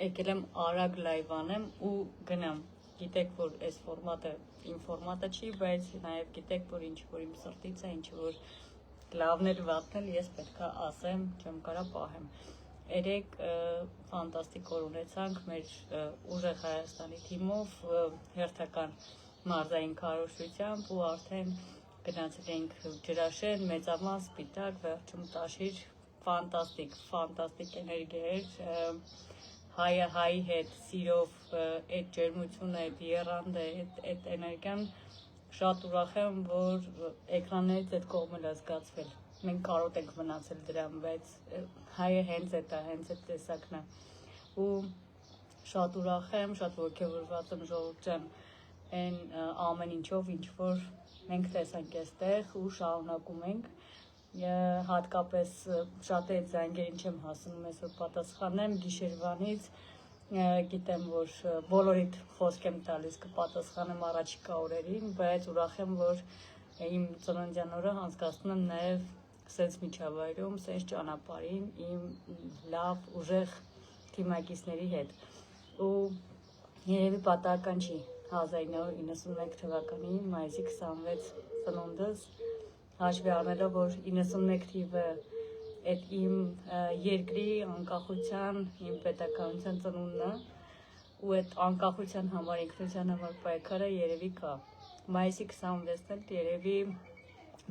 եկել եմ արագ լայվ անեմ ու գնամ։ Գիտեք, որ այս ֆորմատը իմ ֆորմատը չի, բայց նաև գիտեք, որ ինչ որ իմ սրտից է, ինչ որ լավն էլ վատն էլ ես պետքա ասեմ, չեմ կարա պահեմ։ Երեք ֆանտաստիկ օր ունեցանք մեր ուժեղ Հայաստանի թիմով հերթական մարզային քարոզչությամբ ու արդեն գնացել ենք Ջրաշեն, Մեծամաս, Սպիտակ, վերջում Տաշիր, ֆանտաստիկ էներգիա էր, հայի հետ, սիրով, այդ ջերմությունը, այդ եռանդը, այդ էներգիան, շատ ուրախ եմ, որ էկրաններից այդ կողմել է զգացվել։ Մենք կարոտ ենք մնացել դրան, բայց հայը հենց այդ տեսակն է։ Ու շատ ուրախ եմ, շատ ոգևորված եմ Ժողովուրդ ջան, այն ամեն ինչով, ինչ որ մենք տեսանք այստեղ ու շարունակում ենք։ Հատկապես շատ այդ զանգերին չեմ հասնում այսօր պատասխանեմ գիշերվանից, գիտեմ, որ բոլորիդ խոսք եմ տալիս կպատասխանեմ առաջիկա օրերին, բայց ուրախ եմ, որ իմ ծննդյան օրը անցկացնում եմ նաև սենց միջավայրում, սենց ճանապարհին իմ լավ, ուժեղ թիմակիցների հետ։ Ու երևի պատահական չի 1991 թվականի մայիսի 26 ծնունդս, հաշվի առնելով, որ 91 թիվը այդ իմ երկրի անկախության, իմ պետականության ծնունդն է, ու այդ անկախության համար, ինքնության համար պայքարը երևի կա։ Մայիսի 26-ն էլ երևի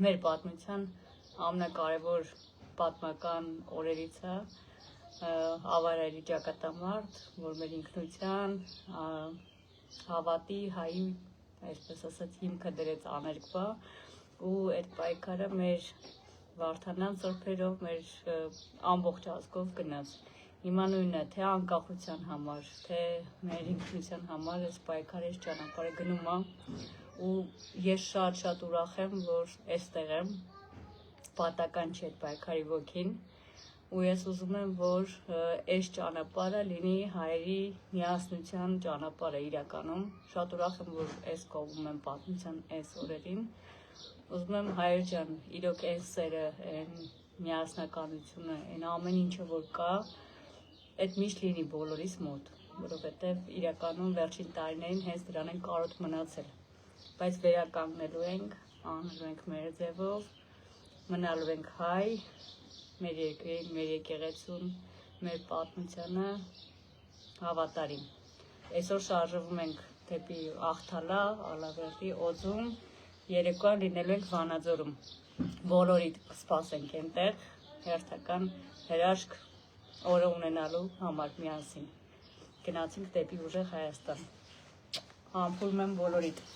մեր պատմության ամենակարևոր պատմական օրերից է, ավարայրի ճակատամարտ, որ մեր ինքնության, հավատի, հայի, այսպես ասած, հիմքը դրեց աներկբա, ու այդ պայքարը մեր Վարդանան սրբերով, մեր ամբողջ ազգով գնաց։ Հիմա նույնն է, թե անկախության համար, թե մեր ինքնության համար այս պայքարը, այս ճանապարհը գնում է, ու ես շատ ուրախ եմ, որ այստեղ եմ, պատական չի այդ պայքարի ոգին, ու ես ուզում եմ, որ այս ճանապարհը լինի հայերի միասնության ճանապարհը իրականում։ Շատ ուրախ եմ, որ այս կողմում եմ պատմության այս օրերին։ Ուզում եմ հայր ջան, իրոք այն սերը, այն միասնականությունը, այն ամեն ինչը որ կա, այդ միշտ լինի բոլորիս մոտ, որովհետև իրականում վերջին տարիներին հենց դրան են կարոտ մնացել, բայց վերականգնելու ենք, անելու ենք մեր ձևով, մնալու ենք հայ, մեր երկրին, մեր եկեղեցուն, մեր պատմությանը հավատարիմ։ Այսօր շարժվում ենք դեպի Աղթալա, Ալավերդի, Օձում, երեկոյան լինելու ենք Վանաձորում, բոլորիդ կսպասենք այնտեղ, հերթական հրաշք օրը ունենալու համար միասին, գնացինք դեպի ուժեղ Հայաստան, համբուրում եմ բոլորիդ։